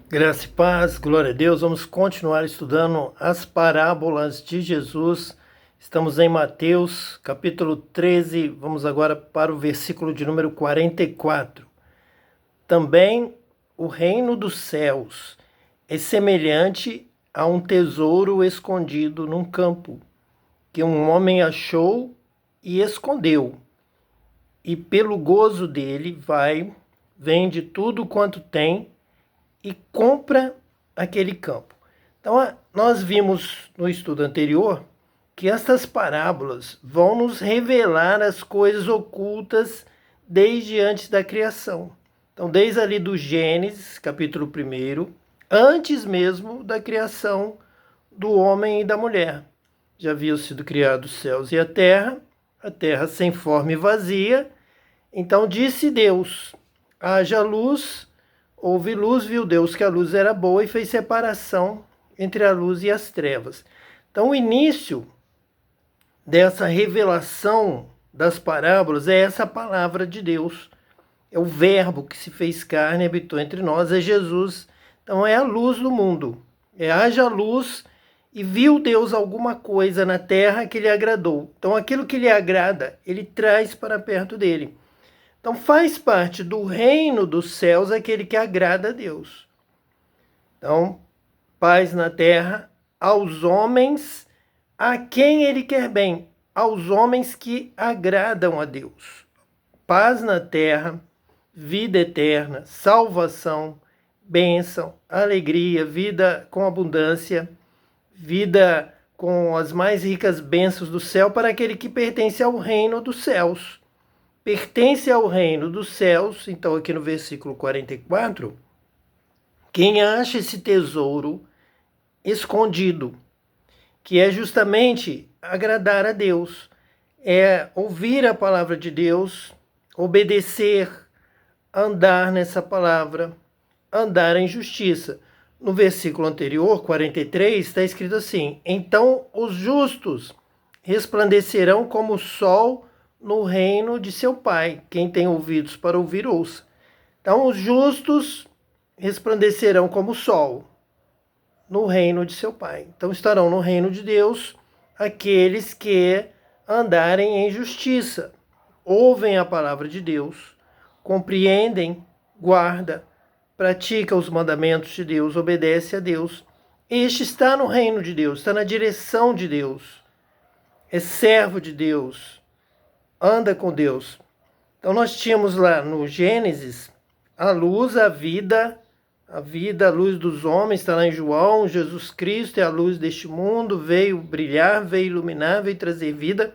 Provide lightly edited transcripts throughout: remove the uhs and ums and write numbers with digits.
Graça e paz, glória a Deus. Vamos continuar estudando as parábolas de Jesus. Estamos em Mateus, capítulo 13. Vamos agora para o versículo de número 44. Também o reino dos céus é semelhante a um tesouro escondido num campo, que um homem achou e escondeu. E pelo gozo dele vende tudo quanto tem e compra aquele campo. Então, nós vimos no estudo anterior que estas parábolas vão nos revelar as coisas ocultas desde antes da criação. Então, desde ali do Gênesis, capítulo 1, antes mesmo da criação do homem e da mulher. Já haviam sido criados os céus e a terra sem forma e vazia. Então disse Deus: haja luz. Houve luz, viu Deus que a luz era boa e fez separação entre a luz e as trevas. Então, o início dessa revelação das parábolas é essa palavra de Deus. É o verbo que se fez carne e habitou entre nós, é Jesus. Então, é a luz do mundo. Haja luz e viu Deus alguma coisa na terra que lhe agradou. Então, aquilo que lhe agrada, ele traz para perto dele. Então faz parte do reino dos céus aquele que agrada a Deus. Então, paz na terra aos homens a quem ele quer bem, aos homens que agradam a Deus. Paz na terra, vida eterna, salvação, bênção, alegria, vida com abundância, vida com as mais ricas bênçãos do céu para aquele que pertence ao reino dos céus. Pertence ao reino dos céus, então aqui no versículo 44, quem acha esse tesouro escondido, que é justamente agradar a Deus, é ouvir a palavra de Deus, obedecer, andar nessa palavra, andar em justiça. No versículo anterior, 43, está escrito assim: então os justos resplandecerão como o sol no reino de seu Pai. Quem tem ouvidos para ouvir, ouça. Então, os justos resplandecerão como o sol no reino de seu Pai. Então, estarão no reino de Deus aqueles que andarem em justiça, ouvem a palavra de Deus, compreendem, guardam, pratica os mandamentos de Deus, obedece a Deus. Este está no reino de Deus, está na direção de Deus, é servo de Deus, anda com Deus. Então nós tínhamos lá no Gênesis a luz, a vida, a luz dos homens, está lá em João. Jesus Cristo é a luz deste mundo, veio brilhar, veio iluminar, veio trazer vida.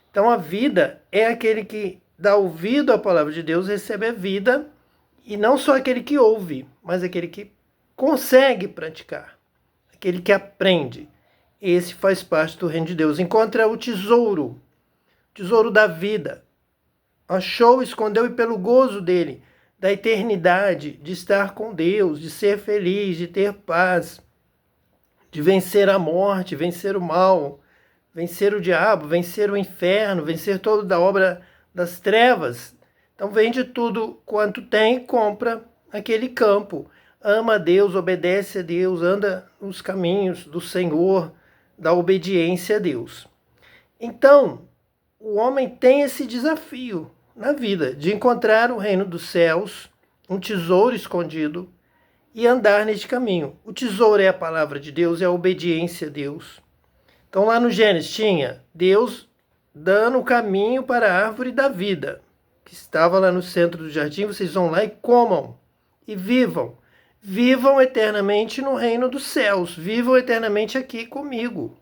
Então a vida é aquele que dá ouvido à palavra de Deus, recebe a vida, e não só aquele que ouve, mas aquele que consegue praticar, aquele que aprende. Esse faz parte do reino de Deus. Encontra o tesouro da vida. Achou, escondeu, e pelo gozo dele, da eternidade, de estar com Deus, de ser feliz, de ter paz, de vencer a morte, vencer o mal, vencer o diabo, vencer o inferno, vencer toda a obra das trevas. Então vende tudo quanto tem e compra aquele campo. Ama a Deus, obedece a Deus, anda nos caminhos do Senhor, da obediência a Deus. Então, o homem tem esse desafio na vida de encontrar o reino dos céus, um tesouro escondido, e andar neste caminho. O tesouro é a palavra de Deus, é a obediência a Deus. Então lá no Gênesis tinha Deus dando o caminho para a árvore da vida, que estava lá no centro do jardim. Vocês vão lá e comam e vivam. Vivam eternamente no reino dos céus. Vivam eternamente aqui comigo,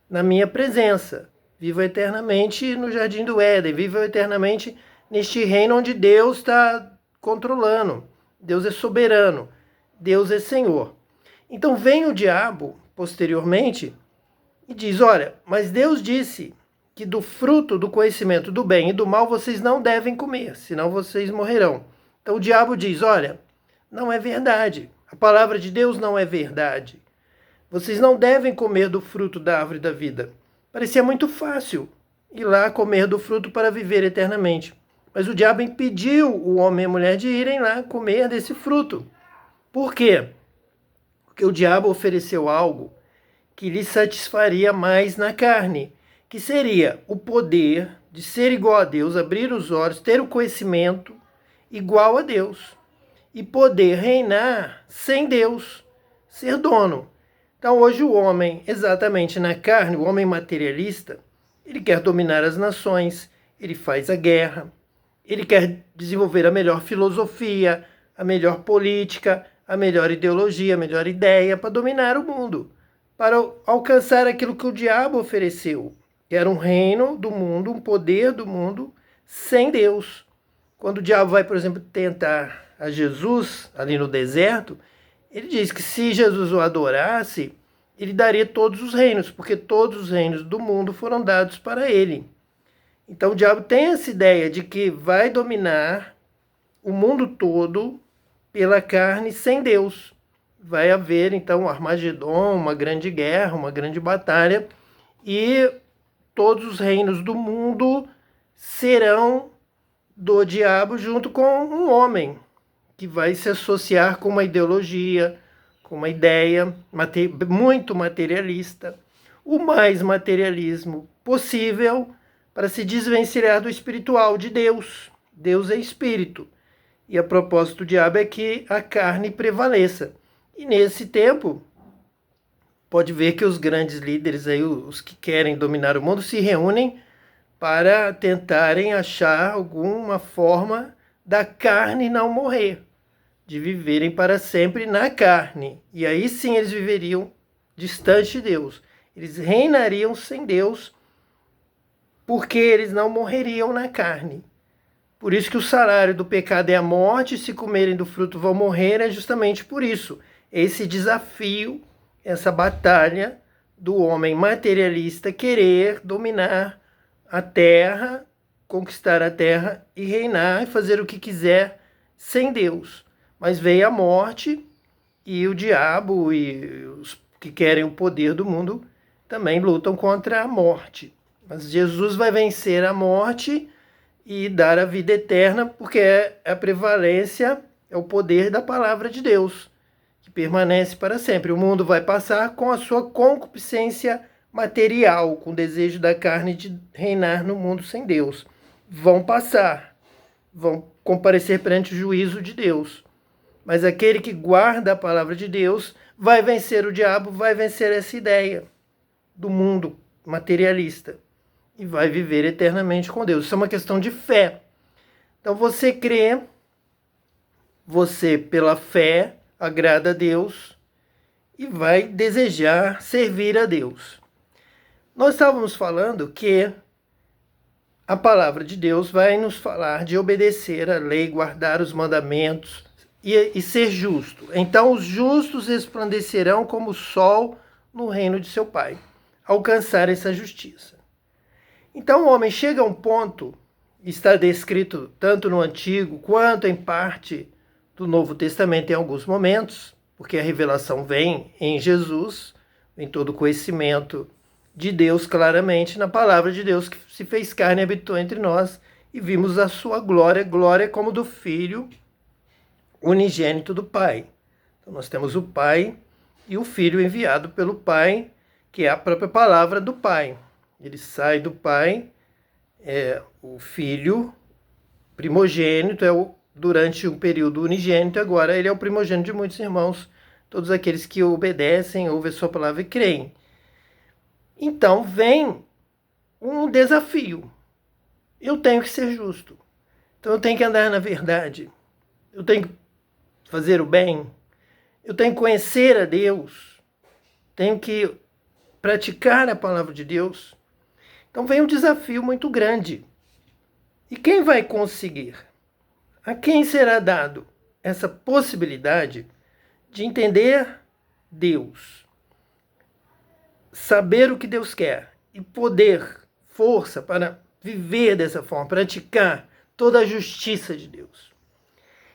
na minha presença. Vivam eternamente no jardim do Éden. Vivam eternamente neste reino onde Deus está controlando. Deus é soberano. Deus é Senhor. Então vem o diabo, posteriormente, e diz: olha, mas Deus disse que do fruto do conhecimento do bem e do mal vocês não devem comer, senão vocês morrerão. Então o diabo diz: olha, não é verdade. A palavra de Deus não é verdade. Vocês não devem comer do fruto da árvore da vida. Parecia muito fácil ir lá comer do fruto para viver eternamente. Mas o diabo impediu o homem e a mulher de irem lá comer desse fruto. Por quê? Porque o diabo ofereceu algo que lhe satisfaria mais na carne, que seria o poder de ser igual a Deus, abrir os olhos, ter o conhecimento igual a Deus e poder reinar sem Deus, ser dono. Então hoje o homem, exatamente na carne, o homem materialista, ele quer dominar as nações, ele faz a guerra, ele quer desenvolver a melhor filosofia, a melhor política, a melhor ideologia, a melhor ideia para dominar o mundo, para alcançar aquilo que o diabo ofereceu, que era um reino do mundo, um poder do mundo sem Deus. Quando o diabo vai, por exemplo, tentar a Jesus ali no deserto, ele diz que se Jesus o adorasse, ele daria todos os reinos, porque todos os reinos do mundo foram dados para ele. Então o diabo tem essa ideia de que vai dominar o mundo todo pela carne sem Deus. Vai haver então o Armagedon, uma grande guerra, uma grande batalha, e todos os reinos do mundo serão do diabo junto com um homem que vai se associar com uma ideologia, com uma ideia muito materialista, o mais materialismo possível para se desvencilhar do espiritual de Deus. Deus é espírito. E a propósito do diabo é que a carne prevaleça. E nesse tempo, pode ver que os grandes líderes, aí, os que querem dominar o mundo, se reúnem para tentarem achar alguma forma da carne não morrer, de viverem para sempre na carne. E aí sim eles viveriam distante de Deus. Eles reinariam sem Deus, porque eles não morreriam na carne. Por isso que o salário do pecado é a morte, se comerem do fruto vão morrer, é justamente por isso. Esse desafio, essa batalha do homem materialista querer dominar a terra, conquistar a terra e reinar e fazer o que quiser sem Deus. Mas veio a morte e o diabo e os que querem o poder do mundo também lutam contra a morte. Mas Jesus vai vencer a morte e dar a vida eterna, porque é a prevalência, é o poder da palavra de Deus, que permanece para sempre. O mundo vai passar com a sua concupiscência material, com o desejo da carne de reinar no mundo sem Deus. Vão passar, vão comparecer perante o juízo de Deus. Mas aquele que guarda a palavra de Deus vai vencer o diabo, vai vencer essa ideia do mundo materialista e vai viver eternamente com Deus. Isso é uma questão de fé. Então você crê, você pela fé agrada a Deus e vai desejar servir a Deus. Nós estávamos falando que a palavra de Deus vai nos falar de obedecer a lei, guardar os mandamentos e ser justo. Então os justos resplandecerão como o sol no reino de seu Pai, alcançar essa justiça. Então o homem chega a um ponto, está descrito tanto no Antigo quanto em parte do Novo Testamento em alguns momentos, porque a revelação vem em Jesus, em todo o conhecimento de Deus claramente, na palavra de Deus que se fez carne e habitou entre nós, e vimos a sua glória, glória como do Filho unigênito do Pai. Então nós temos o Pai e o Filho enviado pelo Pai, que é a própria palavra do Pai. Ele sai do Pai, o Filho primogênito, durante um período unigênito, agora ele é o primogênito de muitos irmãos, todos aqueles que obedecem, ouvem a sua palavra e creem. Então vem um desafio. Eu tenho que ser justo. Então eu tenho que andar na verdade. Eu tenho que fazer o bem. Eu tenho que conhecer a Deus. Tenho que praticar a palavra de Deus. Então vem um desafio muito grande. E quem vai conseguir? A quem será dado essa possibilidade de entender Deus, saber o que Deus quer e poder, força para viver dessa forma, praticar toda a justiça de Deus?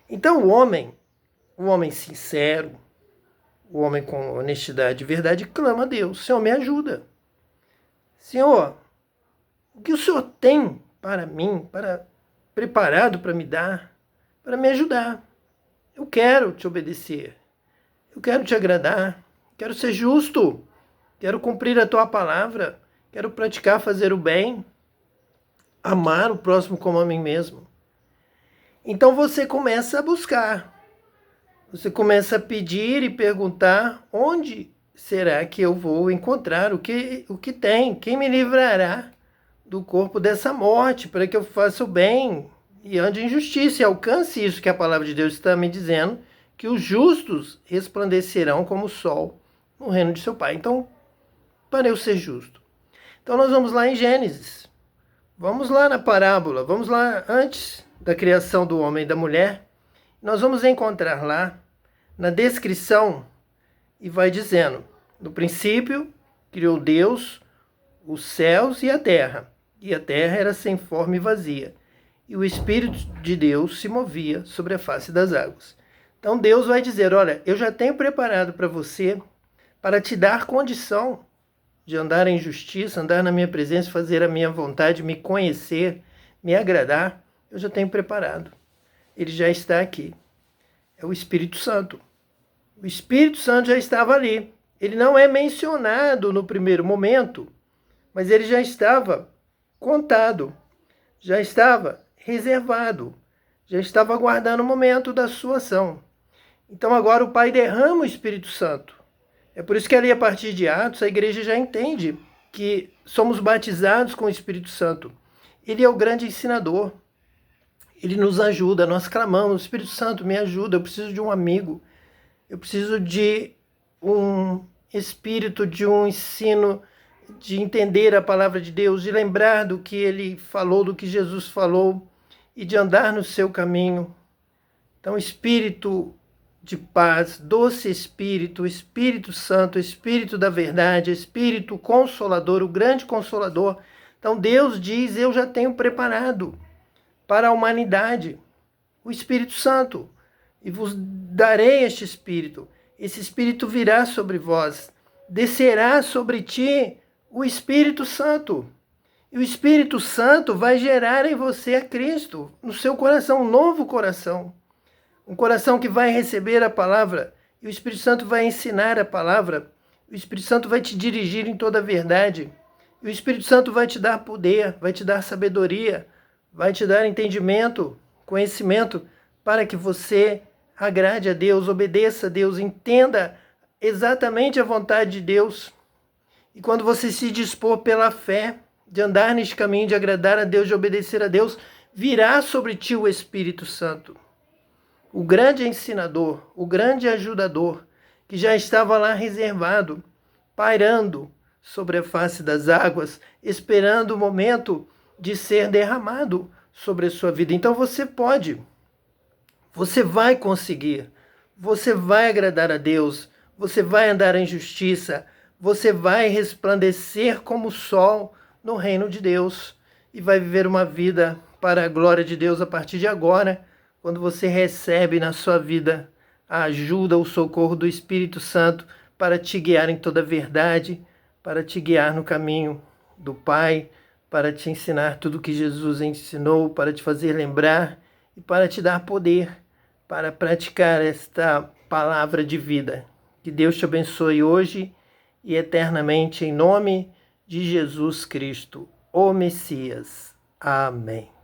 Então o homem sincero, o homem com honestidade e verdade, clama a Deus: Senhor, me ajuda. Senhor, o que o Senhor tem para mim, preparado para me dar, para me ajudar? Eu quero te obedecer. Eu quero te agradar, quero ser justo, quero cumprir a tua palavra, quero praticar fazer o bem, amar o próximo como a mim mesmo. Então você começa a buscar, você começa a pedir e perguntar: onde será que eu vou encontrar o que tem? Quem me livrará do corpo dessa morte, para que eu faça o bem e ande em justiça e alcance isso que a palavra de Deus está me dizendo, que os justos resplandecerão como o sol no reino de seu Pai. Então, para eu ser justo. Então nós vamos lá em Gênesis. Vamos lá na parábola, vamos lá antes da criação do homem e da mulher. Nós vamos encontrar lá na descrição, e vai dizendo: no princípio criou Deus os céus e a terra terra era sem forma e vazia, e o Espírito de Deus se movia sobre a face das águas. Então Deus vai dizer: olha, eu já tenho preparado para você, para te dar condição de andar em justiça, andar na minha presença, fazer a minha vontade, me conhecer, me agradar. Eu já tenho preparado. Ele já está aqui. É o Espírito Santo. O Espírito Santo já estava ali. Ele não é mencionado no primeiro momento, mas ele já estava contado, já estava reservado, já estava aguardando o momento da sua ação. Então agora o Pai derrama o Espírito Santo. É por isso que ali, a partir de Atos, a igreja já entende que somos batizados com o Espírito Santo. Ele é o grande ensinador. Ele nos ajuda. Nós clamamos: Espírito Santo, me ajuda. Eu preciso de um amigo. Eu preciso de um espírito, de um ensino, de entender a palavra de Deus, de lembrar do que ele falou, do que Jesus falou, e de andar no seu caminho. Então, Espírito de paz, doce Espírito, Espírito Santo, Espírito da verdade, Espírito Consolador, o grande Consolador. Então Deus diz: eu já tenho preparado para a humanidade o Espírito Santo, e vos darei este Espírito. Esse Espírito virá sobre vós, descerá sobre ti o Espírito Santo. E o Espírito Santo vai gerar em você a Cristo, no seu coração, um novo coração. Um coração que vai receber a palavra, e o Espírito Santo vai ensinar a palavra. O Espírito Santo vai te dirigir em toda a verdade. E o Espírito Santo vai te dar poder, vai te dar sabedoria, vai te dar entendimento, conhecimento, para que você agrade a Deus, obedeça a Deus, entenda exatamente a vontade de Deus. E quando você se dispor pela fé, de andar neste caminho, de agradar a Deus, de obedecer a Deus, virá sobre ti o Espírito Santo. O grande ensinador, o grande ajudador, que já estava lá reservado, pairando sobre a face das águas, esperando o momento de ser derramado sobre a sua vida. Então você pode, você vai conseguir, você vai agradar a Deus, você vai andar em justiça, você vai resplandecer como o sol no reino de Deus e vai viver uma vida para a glória de Deus a partir de agora, quando você recebe na sua vida a ajuda, o socorro do Espírito Santo para te guiar em toda a verdade, para te guiar no caminho do Pai, para te ensinar tudo o que Jesus ensinou, para te fazer lembrar e para te dar poder para praticar esta palavra de vida. Que Deus te abençoe hoje e eternamente, em nome de Jesus Cristo, o Messias. Amém.